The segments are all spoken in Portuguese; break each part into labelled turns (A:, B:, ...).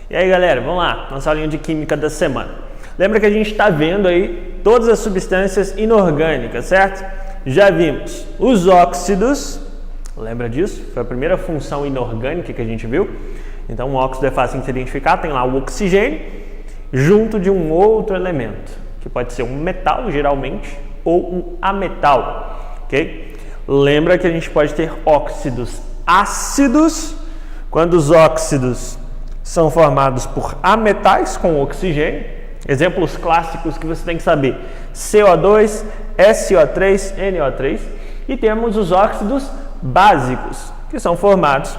A: E aí, galera, vamos lá, nossa aulinha de química da semana. Lembra que a gente está vendo aí todas as substâncias inorgânicas, certo? Já vimos os óxidos, lembra disso? Foi a primeira função inorgânica que a gente viu. Então, o óxido é fácil de se identificar, tem lá o oxigênio, junto de um outro elemento, que pode ser um metal, geralmente, ou um ametal, ok? Lembra que a gente pode ter óxidos ácidos, quando os óxidos são formados por ametais com oxigênio. Exemplos clássicos que você tem que saber: CO2, SO3, NO3. E temos os óxidos básicos, que são formados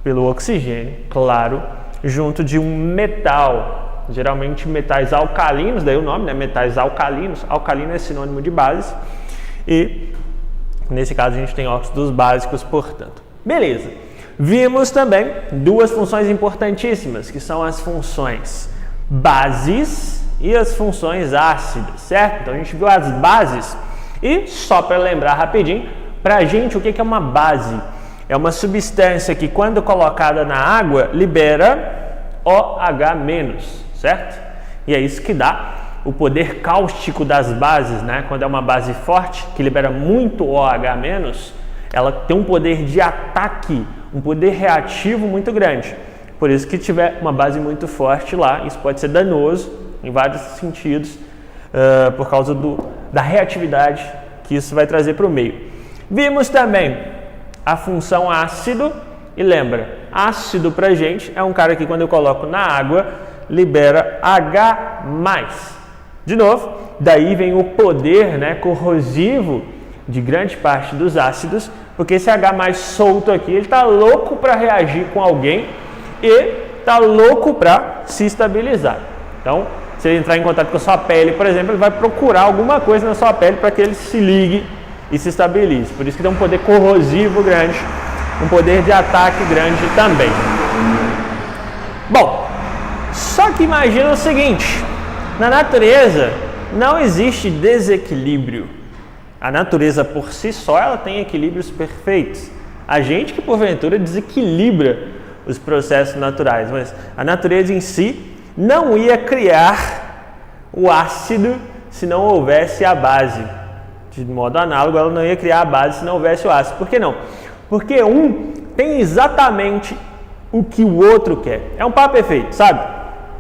A: pelo oxigênio, claro, junto de um metal, geralmente metais alcalinos, daí o nome, né? Metais alcalinos. Alcalino é sinônimo de base. E nesse caso a gente tem óxidos básicos, portanto. Beleza. Vimos também duas funções importantíssimas, que são as funções bases e as funções ácidas, certo? Então a gente viu as bases e, só para lembrar rapidinho, para a gente o que é uma base? É uma substância que, quando colocada na água, libera OH-, certo? E é isso que dá o poder cáustico das bases, né? Quando é uma base forte, que libera muito OH-, ela tem um poder de ataque, um poder reativo muito grande. Por isso que tiver uma base muito forte lá, isso pode ser danoso em vários sentidos, por causa da reatividade que isso vai trazer para o meio. Vimos também a função ácido, e lembra, ácido pra gente é um cara que, quando eu coloco na água, libera H+. De novo, daí vem o poder, né, corrosivo de grande parte dos ácidos, porque esse H+ solto aqui, ele está louco para reagir com alguém e está louco para se estabilizar. Então, se ele entrar em contato com a sua pele, por exemplo, ele vai procurar alguma coisa na sua pele para que ele se ligue e se estabilize. Por isso que tem um poder corrosivo grande, um poder de ataque grande também. Bom, só que imagina o seguinte: na natureza não existe desequilíbrio. A natureza por si só, ela tem equilíbrios perfeitos. A gente que porventura desequilibra os processos naturais, mas a natureza em si não ia criar o ácido se não houvesse a base. De modo análogo, ela não ia criar a base se não houvesse o ácido. Por que não? Porque um tem exatamente o que o outro quer. É um par perfeito, sabe?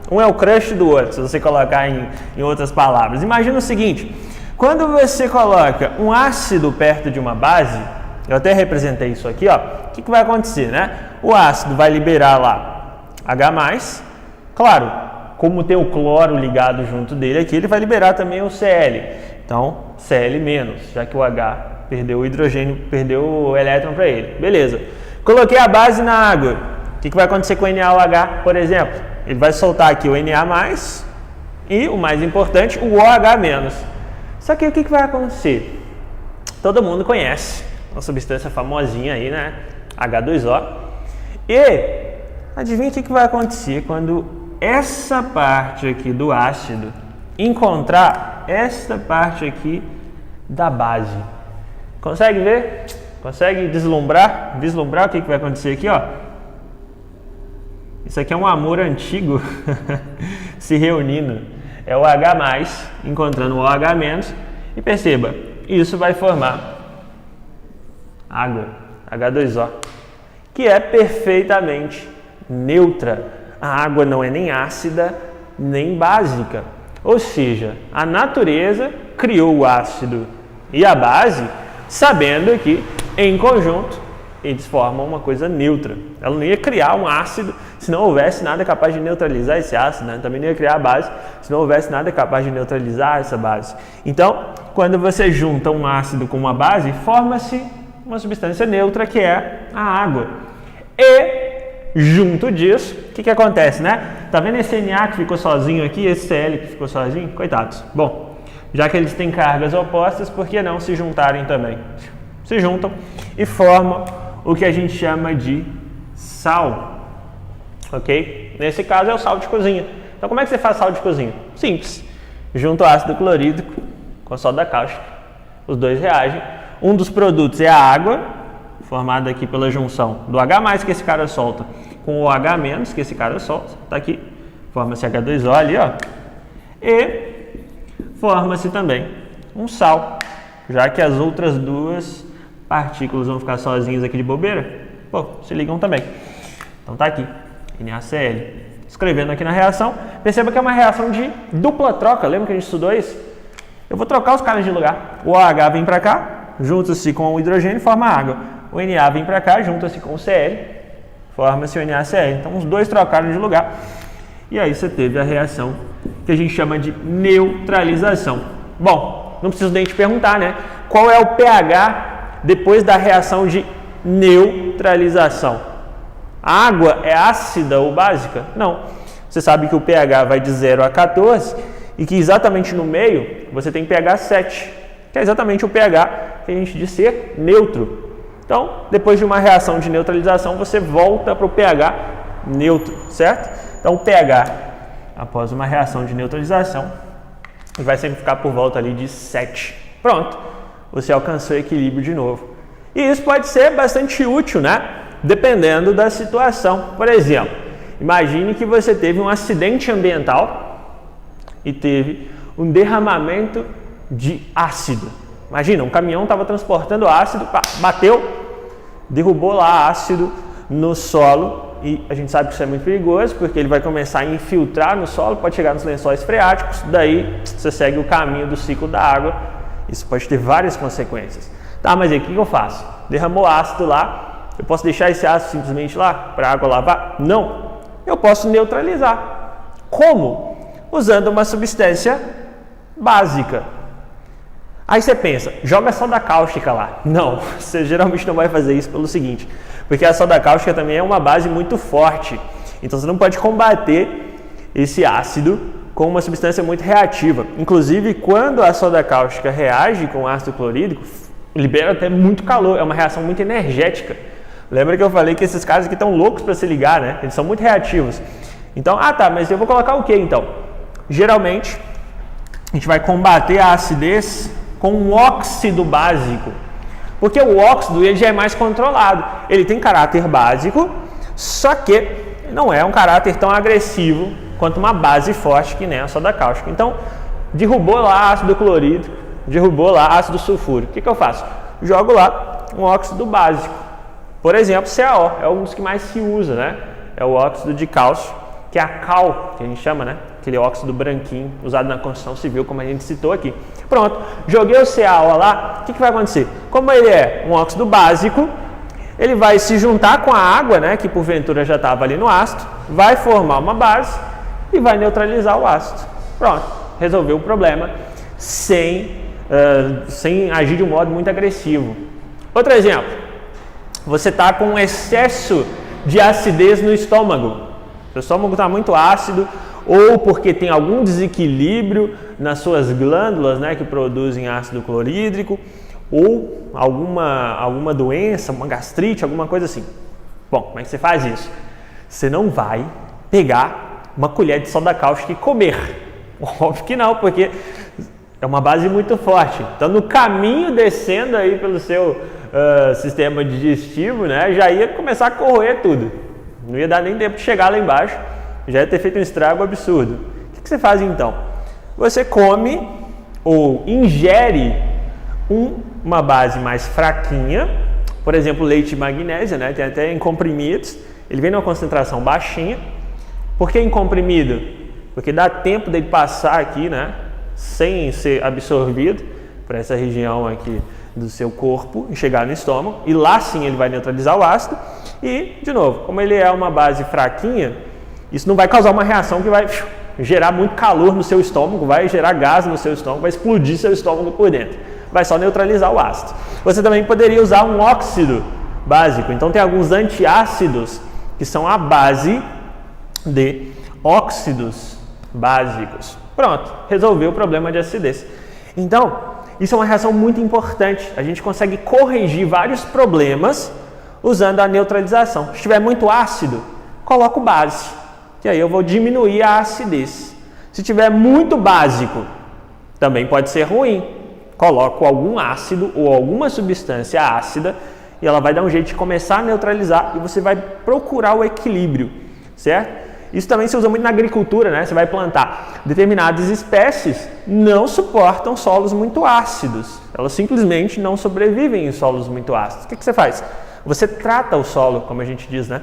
A: Um é o crush do outro, se você colocar em outras palavras. Imagina o seguinte: quando você coloca um ácido perto de uma base, eu até representei isso aqui, ó, o que vai acontecer, né? O ácido vai liberar lá H+, claro, como tem o cloro ligado junto dele aqui, ele vai liberar também o Cl. Então, Cl-, já que o H perdeu o hidrogênio, perdeu o elétron para ele. Beleza. Coloquei a base na água. O que vai acontecer com o NaOH, por exemplo? Ele vai soltar aqui o Na+, e, o mais importante, o OH-. Só que o que vai acontecer? Todo mundo conhece uma substância famosinha aí, né? H2O. E adivinha o que vai acontecer quando essa parte aqui do ácido encontrar essa parte aqui da base? Consegue ver? Consegue deslumbrar? Vislumbrar o que vai acontecer aqui, ó? Isso aqui é um amor antigo se reunindo. É o H+ encontrando o OH-, e perceba, isso vai formar água, H2O, que é perfeitamente neutra. A água não é nem ácida, nem básica. Ou seja, a natureza criou o ácido e a base sabendo que, em conjunto, eles formam uma coisa neutra. Ela não ia criar um ácido se não houvesse nada capaz de neutralizar esse ácido, né? Também não ia criar a base se não houvesse nada capaz de neutralizar essa base. Então, quando você junta um ácido com uma base, forma-se uma substância neutra, que é a água. E, junto disso, o que acontece, né? Tá vendo esse Na que ficou sozinho aqui, esse Cl que ficou sozinho? Coitados. Bom, já que eles têm cargas opostas, por que não se juntarem também? Se juntam e formam o que a gente chama de sal, ok? Nesse caso é o sal de cozinha. Então, como é que você faz sal de cozinha? Simples. Junta o ácido clorídrico com a soda cáustica, os dois reagem. Um dos produtos é a água, formada aqui pela junção do H+, que esse cara solta, com OH-, que esse cara solta, tá aqui, forma-se H2O ali, ó, e forma-se também um sal, já que as outras duas partículas vão ficar sozinhas aqui de bobeira, pô, se ligam também. Então tá aqui, NaCl. Escrevendo aqui na reação, perceba que é uma reação de dupla troca, lembra que a gente estudou isso? Eu vou trocar os caras de lugar, o OH vem para cá, junta-se com o hidrogênio e forma água, o Na vem para cá, junta-se com o Cl, forma-se o NaCl. Então os dois trocaram de lugar, e aí você teve a reação que a gente chama de neutralização. Bom, não preciso nem te perguntar, né? Qual é o pH depois da reação de neutralização? A água é ácida ou básica? Não. Você sabe que o pH vai de 0 a 14 e que exatamente no meio você tem pH 7, que é exatamente o pH que a gente diz ser neutro. Então, depois de uma reação de neutralização, você volta para o pH neutro, certo? Então, o pH, após uma reação de neutralização, vai sempre ficar por volta ali de 7. Pronto, você alcançou o equilíbrio de novo. E isso pode ser bastante útil, né? Dependendo da situação. Por exemplo, imagine que você teve um acidente ambiental e teve um derramamento de ácido. Imagina, um caminhão estava transportando ácido, bateu, derrubou lá ácido no solo e a gente sabe que isso é muito perigoso porque ele vai começar a infiltrar no solo, pode chegar nos lençóis freáticos, daí você segue o caminho do ciclo da água. Isso pode ter várias consequências. Tá, mas aí o que eu faço? Derramou ácido lá, eu posso deixar esse ácido simplesmente lá para a água lavar? Não. Eu posso neutralizar. Como? Usando uma substância básica. Aí você pensa, joga soda cáustica lá. Não, você geralmente não vai fazer isso pelo seguinte, porque a soda cáustica também é uma base muito forte. Então você não pode combater esse ácido com uma substância muito reativa. Inclusive, quando a soda cáustica reage com ácido clorídrico, libera até muito calor, é uma reação muito energética. Lembra que eu falei que esses caras aqui estão loucos para se ligar, né? Eles são muito reativos. Então, tá, mas eu vou colocar o que então? Geralmente, a gente vai combater a acidez com um óxido básico. Porque o óxido ele já é mais controlado. Ele tem caráter básico, só que não é um caráter tão agressivo quanto uma base forte que nem a soda cáustica. Então, derrubou lá ácido clorídrico, derrubou lá ácido sulfúrico. O que eu faço? Jogo lá um óxido básico. Por exemplo, CaO é um dos que mais se usa, né? É o óxido de cálcio, que é a cal, que a gente chama, né? Aquele óxido branquinho usado na construção civil, como a gente citou aqui. Pronto, joguei o CaO lá, o que vai acontecer? Como ele é um óxido básico, ele vai se juntar com a água, né? Que porventura já estava ali no ácido, vai formar uma base e vai neutralizar o ácido. Pronto, resolveu o problema sem agir de um modo muito agressivo. Outro exemplo. Você está com um excesso de acidez no estômago. Seu estômago está muito ácido ou porque tem algum desequilíbrio nas suas glândulas, né, que produzem ácido clorídrico, ou alguma doença, uma gastrite, alguma coisa assim. Bom, como é que você faz isso? Você não vai pegar uma colher de soda cáustica e comer. Óbvio que não, porque é uma base muito forte. Então, no caminho descendo aí pelo seu sistema digestivo, né, já ia começar a corroer tudo. Não ia dar nem tempo de chegar lá embaixo, já ia ter feito um estrago absurdo. O que você faz então? Você come ou ingere uma base mais fraquinha, por exemplo, leite e magnésia, né, tem até em comprimidos, ele vem numa concentração baixinha. Por que em comprimido? Porque dá tempo dele passar aqui, né, sem ser absorvido para essa região aqui do seu corpo e chegar no estômago, e lá sim ele vai neutralizar o ácido. E, de novo, como ele é uma base fraquinha, isso não vai causar uma reação que vai gerar muito calor no seu estômago, vai gerar gás no seu estômago, vai explodir seu estômago por dentro, vai só neutralizar o ácido. Você também poderia usar um óxido básico, então tem alguns antiácidos que são a base de óxidos básicos. Pronto, resolveu o problema de acidez. Então, isso é uma reação muito importante. A gente consegue corrigir vários problemas usando a neutralização. Se estiver muito ácido, coloco base, que aí eu vou diminuir a acidez. Se tiver muito básico, também pode ser ruim. Coloco algum ácido ou alguma substância ácida e ela vai dar um jeito de começar a neutralizar e você vai procurar o equilíbrio, certo? Isso também se usa muito na agricultura, né? Você vai plantar determinadas espécies, não suportam solos muito ácidos. Elas simplesmente não sobrevivem em solos muito ácidos. O que você faz? Você trata o solo, como a gente diz, né?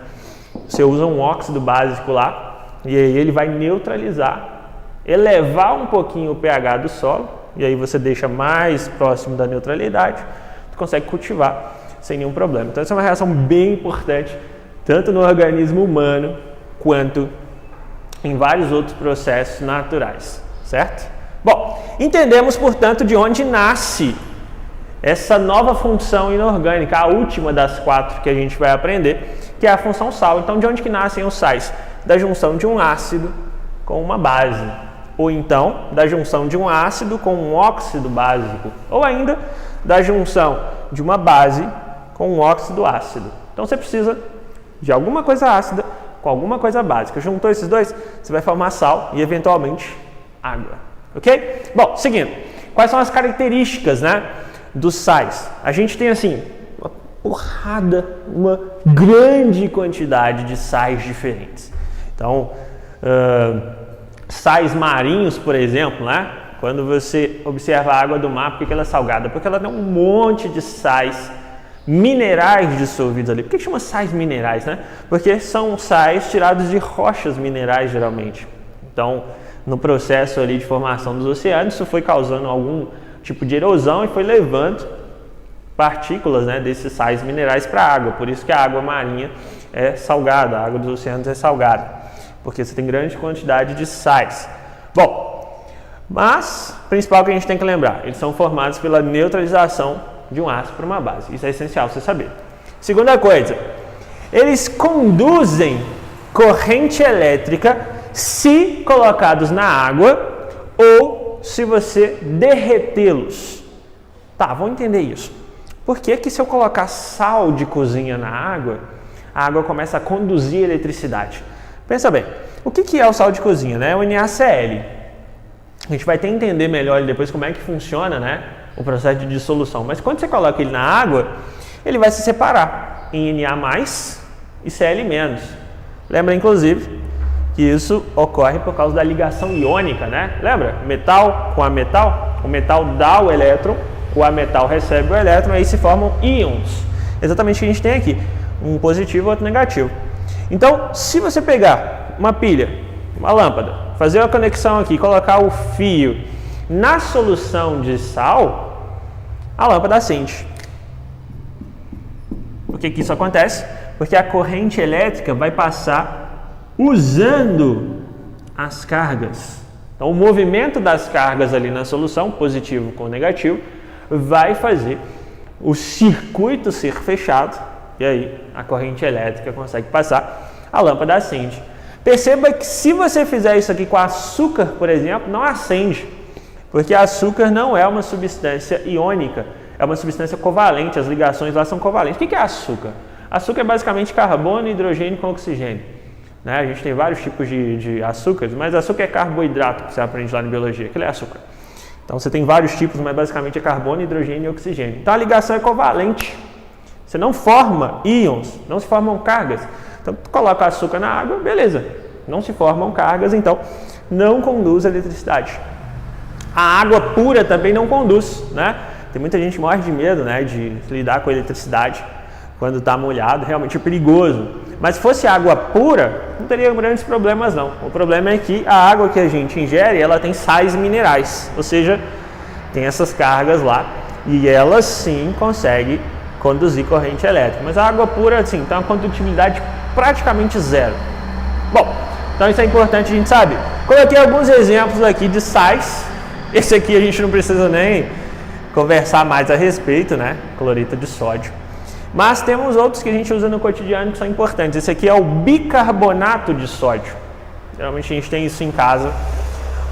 A: Você usa um óxido básico lá e aí ele vai neutralizar, elevar um pouquinho o pH do solo e aí você deixa mais próximo da neutralidade, você consegue cultivar sem nenhum problema. Então essa é uma reação bem importante, tanto no organismo humano quanto em vários outros processos naturais, certo? Bom, entendemos, portanto, de onde nasce essa nova função inorgânica, a última das 4 que a gente vai aprender, que é a função sal. Então, de onde que nascem os sais? Da junção de um ácido com uma base, ou então da junção de um ácido com um óxido básico, ou ainda da junção de uma base com um óxido ácido. Então, você precisa de alguma coisa ácida com alguma coisa básica. Juntou esses dois, você vai formar sal e, eventualmente, água. Ok? Bom, seguindo. Quais são as características, né, dos sais? A gente tem, assim, uma porrada, uma grande quantidade de sais diferentes. Então, sais marinhos, por exemplo, né? Quando você observa a água do mar, por que ela é salgada? Porque ela tem um monte de sais minerais dissolvidos ali. Por que chama sais minerais, né? Porque são sais tirados de rochas minerais, geralmente. Então, no processo ali de formação dos oceanos, isso foi causando algum tipo de erosão e foi levando partículas, né, desses sais minerais para a água. Por isso que a água marinha é salgada, a água dos oceanos é salgada, porque você tem grande quantidade de sais. Bom, mas o principal que a gente tem que lembrar, eles são formados pela neutralização de um ácido para uma base. Isso é essencial você saber. Segunda coisa, eles conduzem corrente elétrica se colocados na água ou se você derretê-los. Tá, vamos entender isso. Por que que se eu colocar sal de cozinha na água, a água começa a conduzir eletricidade? Pensa bem, o que é o sal de cozinha, né? É o NaCl. A gente vai até entender melhor depois como é que funciona, né, o processo de dissolução. Mas quando você coloca ele na água, ele vai se separar em Na+, e Cl-. Lembra, inclusive, que isso ocorre por causa da ligação iônica, né? Lembra? Metal com ametal, o metal dá o elétron, o ametal recebe o elétron, aí se formam íons. Exatamente o que a gente tem aqui, um positivo e outro negativo. Então, se você pegar uma pilha, uma lâmpada, fazer uma conexão aqui, colocar o fio na solução de sal, a lâmpada acende. Por que que isso acontece? Porque a corrente elétrica vai passar usando as cargas. Então, o movimento das cargas ali na solução, positivo com negativo, vai fazer o circuito ser fechado e aí a corrente elétrica consegue passar, a lâmpada acende. Perceba que se você fizer isso aqui com açúcar, por exemplo, não acende, porque açúcar não é uma substância iônica, é uma substância covalente, as ligações lá são covalentes. O que é açúcar? Açúcar é basicamente carbono e hidrogênio com oxigênio. Né? A gente tem vários tipos de açúcares, mas açúcar é carboidrato, que você aprende lá na biologia, aquilo é açúcar. Então você tem vários tipos, mas basicamente é carbono, hidrogênio e oxigênio. Então a ligação é covalente. Você não forma íons, não se formam cargas. Então tu coloca açúcar na água, beleza. Não se formam cargas, então não conduz a eletricidade. A água pura também não conduz, né? Tem muita gente que morre de medo, né, de lidar com a eletricidade quando está molhado, realmente é perigoso. Mas se fosse água pura, não teria grandes problemas não. O problema é que a água que a gente ingere, ela tem sais minerais, ou seja, tem essas cargas lá e ela sim consegue conduzir corrente elétrica. Mas a água pura, assim, tem uma condutibilidade praticamente zero. Bom, então isso é importante a gente saber. Coloquei alguns exemplos aqui de sais. Esse aqui a gente não precisa nem conversar mais a respeito, né? Cloreto de sódio. Mas temos outros que a gente usa no cotidiano que são importantes. Esse aqui é o bicarbonato de sódio. Geralmente a gente tem isso em casa.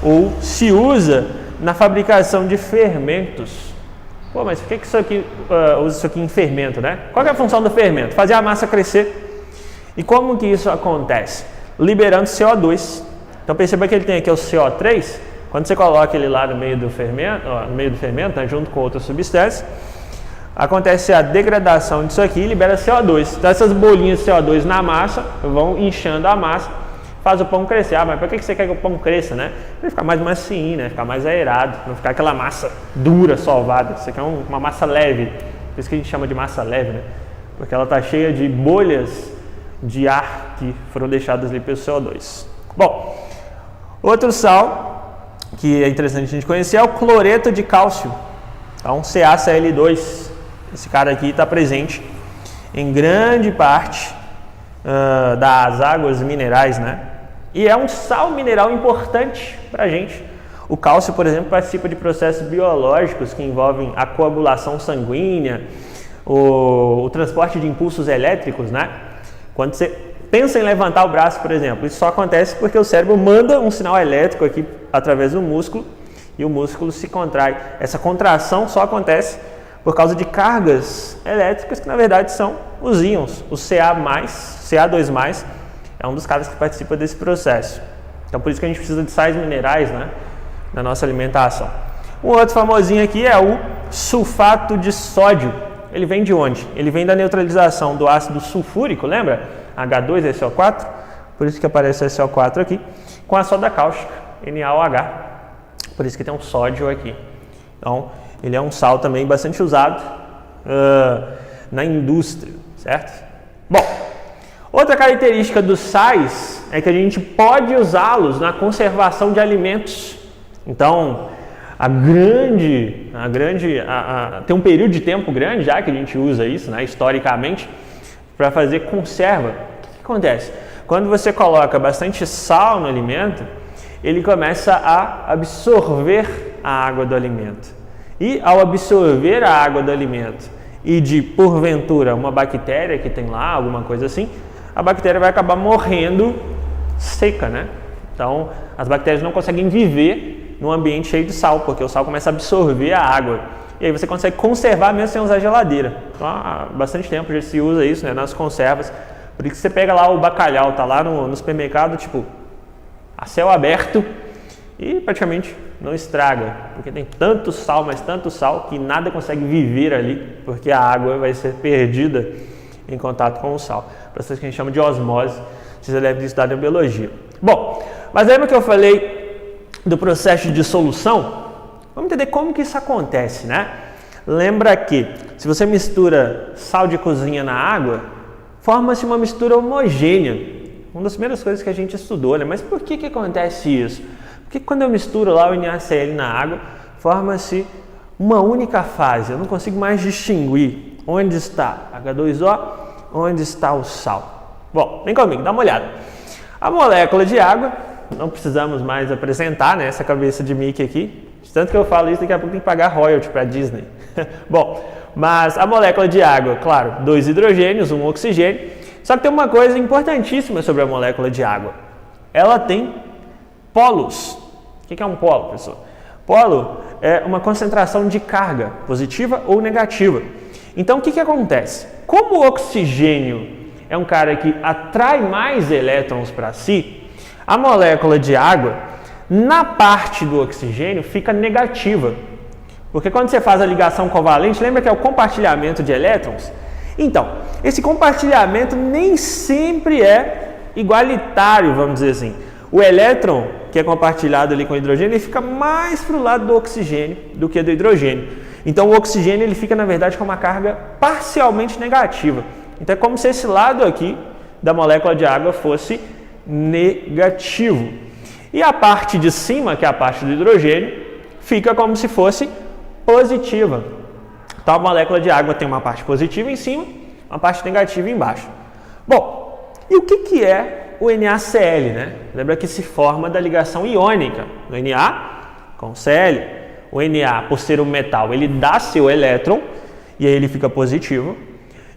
A: Ou se usa na fabricação de fermentos. Pô, mas por que isso aqui usa isso aqui em fermento, né? Qual é a função do fermento? Fazer a massa crescer. E como que isso acontece? Liberando CO2. Então perceba que ele tem aqui o CO3. Quando você coloca ele lá no meio do fermento, né, junto com outras substâncias, acontece a degradação disso aqui e libera CO2. Então essas bolinhas de CO2 na massa vão inchando a massa, faz o pão crescer. Ah, mas para que você quer que o pão cresça, né? Para ficar mais macio, né? Ficar mais aerado, não ficar aquela massa dura, sovada. Isso aqui é uma massa leve, por isso que a gente chama de massa leve, né? Porque ela está cheia de bolhas de ar que foram deixadas ali pelo CO2. Bom, outro sal que é interessante a gente conhecer é o cloreto de cálcio. Então, CaCl2. Esse cara aqui está presente em grande parte das águas minerais, né? E é um sal mineral importante para a gente. O cálcio, por exemplo, participa de processos biológicos que envolvem a coagulação sanguínea, o transporte de impulsos elétricos, né? Quando você pensa em levantar o braço, por exemplo, isso só acontece porque o cérebro manda um sinal elétrico aqui através do músculo e o músculo se contrai. Essa contração só acontece por causa de cargas elétricas que na verdade são os íons. O Ca2+, é um dos caras que participa desse processo. Então por isso que a gente precisa de sais minerais, né, na nossa alimentação. Um outro famosinho aqui é o sulfato de sódio. Ele vem de onde? Ele vem da neutralização do ácido sulfúrico, lembra? H2SO4, por isso que aparece SO4 aqui, com a soda cáustica, NaOH, por isso que tem um sódio aqui. Então, ele é um sal também bastante usado na indústria, certo? Bom, outra característica dos sais é que a gente pode usá-los na conservação de alimentos. Então, tem um período de tempo grande já que a gente usa isso, né, historicamente, para fazer conserva. O que acontece? Quando você coloca bastante sal no alimento, ele começa a absorver a água do alimento. E ao absorver a água do alimento e de, porventura, uma bactéria que tem lá, alguma coisa assim, a bactéria vai acabar morrendo seca, né? Então, as bactérias não conseguem viver num ambiente cheio de sal, porque o sal começa a absorver a água. E aí você consegue conservar mesmo sem usar geladeira. Então, há bastante tempo já se usa isso, né, nas conservas. Por isso que você pega lá o bacalhau, tá lá no supermercado, tipo, a céu aberto e praticamente não estraga, porque tem tanto sal, mas tanto sal que nada consegue viver ali, porque a água vai ser perdida em contato com o sal. Processo que a gente chama de osmose, vocês já devem ter estudado em biologia. Bom, mas lembra que eu falei do processo de dissolução? Vamos entender como que isso acontece, né? Lembra que se você mistura sal de cozinha na água, forma-se uma mistura homogênea. Uma das primeiras coisas que a gente estudou, né? Mas por que acontece isso? Porque quando eu misturo lá o NaCl na água, forma-se uma única fase. Eu não consigo mais distinguir onde está H2O, onde está o sal. Bom, vem comigo, dá uma olhada. A molécula de água, não precisamos mais apresentar, né, essa cabeça de Mickey aqui. Tanto que eu falo isso, daqui a pouco tem que pagar royalty para a Disney. Bom, mas a molécula de água, claro, 2 hidrogênios, 1 oxigênio. Só que tem uma coisa importantíssima sobre a molécula de água. Ela tem polos. O que é um polo, pessoal? Polo é uma concentração de carga, positiva ou negativa. Então, o que acontece? Como o oxigênio é um cara que atrai mais elétrons para si, a molécula de água, na parte do oxigênio, fica negativa. Porque quando você faz a ligação covalente, lembra que é o compartilhamento de elétrons? Então, esse compartilhamento nem sempre é igualitário, vamos dizer assim. O elétron, que é compartilhado ali com o hidrogênio, ele fica mais para o lado do oxigênio do que do hidrogênio. Então, o oxigênio ele fica, na verdade, com uma carga parcialmente negativa. Então, é como se esse lado aqui da molécula de água fosse negativo. E a parte de cima, que é a parte do hidrogênio, fica como se fosse positiva. Então, a molécula de água tem uma parte positiva em cima, uma parte negativa embaixo. Bom, e o que é o NaCl, né? Lembra que se forma da ligação iônica, do Na com Cl. O Na, por ser um metal, ele dá seu elétron, e aí ele fica positivo.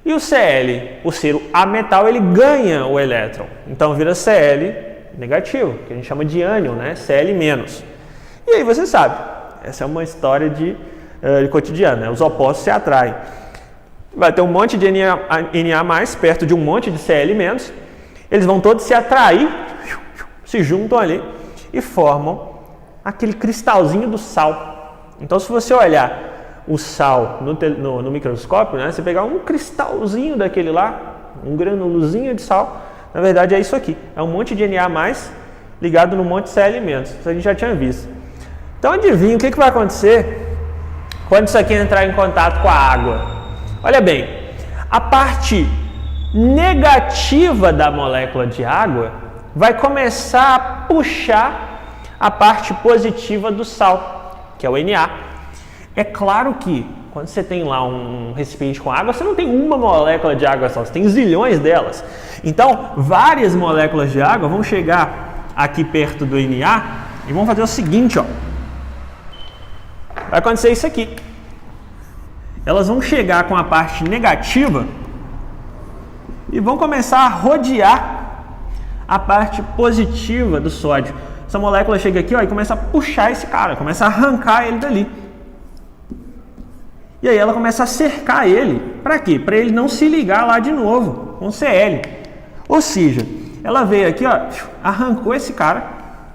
A: E o Cl, por ser o ametal, ele ganha o elétron. Então, vira Cl negativo, que a gente chama de ânion, né? Cl-. E aí você sabe, essa é uma história de cotidiano, né? Os opostos se atraem. Vai ter um monte de Na+, perto de um monte de Cl-, eles vão todos se atrair, se juntam ali e formam aquele cristalzinho do sal. Então, se você olhar o sal no microscópio, né? Você pegar um cristalzinho daquele lá, um granulozinho de sal, na verdade é isso aqui. É um monte de Na+, ligado no monte de Cl-. Isso a gente já tinha visto. Então adivinha o que vai acontecer quando isso aqui entrar em contato com a água? Olha bem, a parte negativa da molécula de água vai começar a puxar a parte positiva do sal, que é o Na. É claro que quando você tem lá um recipiente com água, você não tem uma molécula de água só, você tem zilhões delas. Então, várias moléculas de água vão chegar aqui perto do Na e vão fazer o seguinte, ó. Vai acontecer isso aqui. Elas vão chegar com a parte negativa e vão começar a rodear a parte positiva do sódio. Essa molécula chega aqui, ó, e começa a puxar esse cara, começa a arrancar ele dali. E aí ela começa a cercar ele. Para quê? Para ele não se ligar lá de novo com Cl. Ou seja, ela veio aqui, ó, arrancou esse cara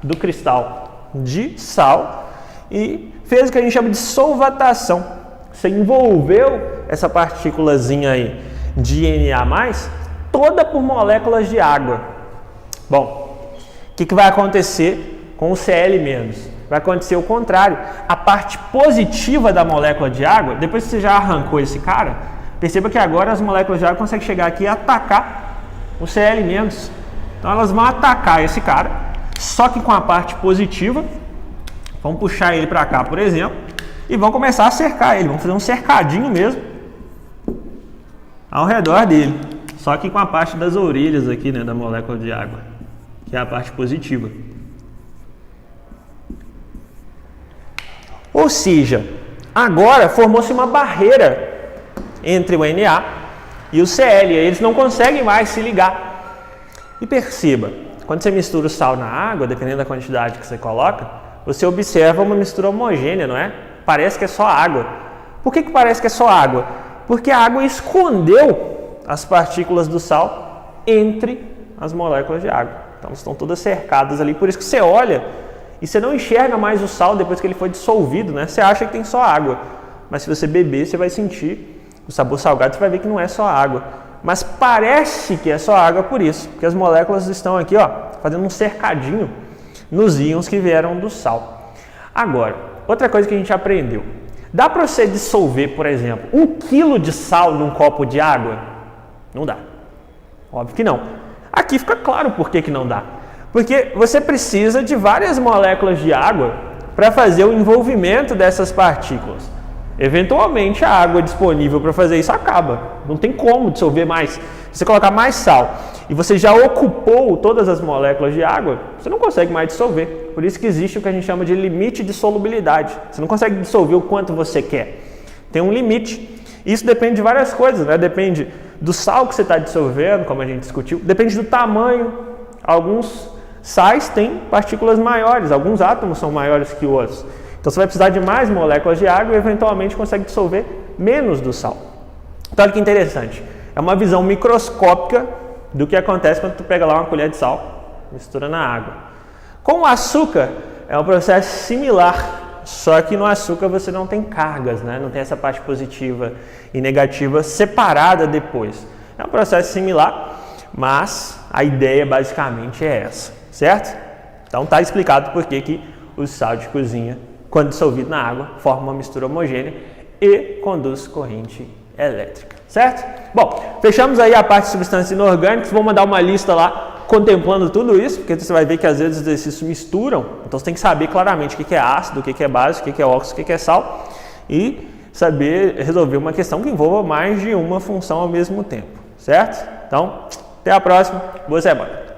A: do cristal de sal e fez o que a gente chama de solvatação. Você envolveu essa partículazinha aí de Na+, toda por moléculas de água. Bom, o que vai acontecer com o Cl-? Vai acontecer o contrário. A parte positiva da molécula de água, depois que você já arrancou esse cara, perceba que agora as moléculas de água conseguem chegar aqui e atacar o Cl-. Então elas vão atacar esse cara, só que com a parte positiva, vão puxar ele para cá, por exemplo, e vão começar a cercar ele, vão fazer um cercadinho mesmo ao redor dele, só que com a parte das orelhas aqui, né, da molécula de água, que é a parte positiva. Ou seja, agora formou-se uma barreira entre o Na e o Cl, e eles não conseguem mais se ligar. E perceba, quando você mistura o sal na água, dependendo da quantidade que você coloca, você observa uma mistura homogênea, não é? Parece que é só água. Por que parece que é só água? Porque a água escondeu as partículas do sal entre as moléculas de água. Então estão todas cercadas ali, por isso que você olha e você não enxerga mais o sal depois que ele foi dissolvido, né? Você acha que tem só água, mas se você beber, você vai sentir o sabor salgado, você vai ver que não é só água. Mas parece que é só água por isso, porque as moléculas estão aqui, ó, fazendo um cercadinho nos íons que vieram do sal. Agora, outra coisa que a gente aprendeu. Dá para você dissolver, por exemplo, 1 quilo de sal num copo de água? Não dá. Óbvio que não. Aqui fica claro por que não dá. Porque você precisa de várias moléculas de água para fazer o envolvimento dessas partículas. Eventualmente a água disponível para fazer isso acaba. Não tem como dissolver mais. Se você colocar mais sal e você já ocupou todas as moléculas de água, você não consegue mais dissolver. Por isso que existe o que a gente chama de limite de solubilidade. Você não consegue dissolver o quanto você quer. Tem um limite. Isso depende de várias coisas, né? Depende do sal que você está dissolvendo, como a gente discutiu. Depende do tamanho. Alguns sais têm partículas maiores, alguns átomos são maiores que outros. Então você vai precisar de mais moléculas de água e eventualmente consegue dissolver menos do sal. Então olha que interessante. É uma visão microscópica do que acontece quando tu pega lá uma colher de sal, mistura na água. Com o açúcar é um processo similar, só que no açúcar você não tem cargas, né? Não tem essa parte positiva e negativa separada depois. É um processo similar, mas a ideia basicamente é essa, certo? Então está explicado por que o sal de cozinha, quando dissolvido na água, forma uma mistura homogênea e conduz corrente elétrica, certo? Bom, fechamos aí a parte de substâncias inorgânicas, vou mandar uma lista lá contemplando tudo isso, porque você vai ver que às vezes os exercícios misturam, então você tem que saber claramente o que é ácido, o que é base, o que é óxido, o que é sal e saber resolver uma questão que envolva mais de uma função ao mesmo tempo, certo? Então, até a próxima, boa semana!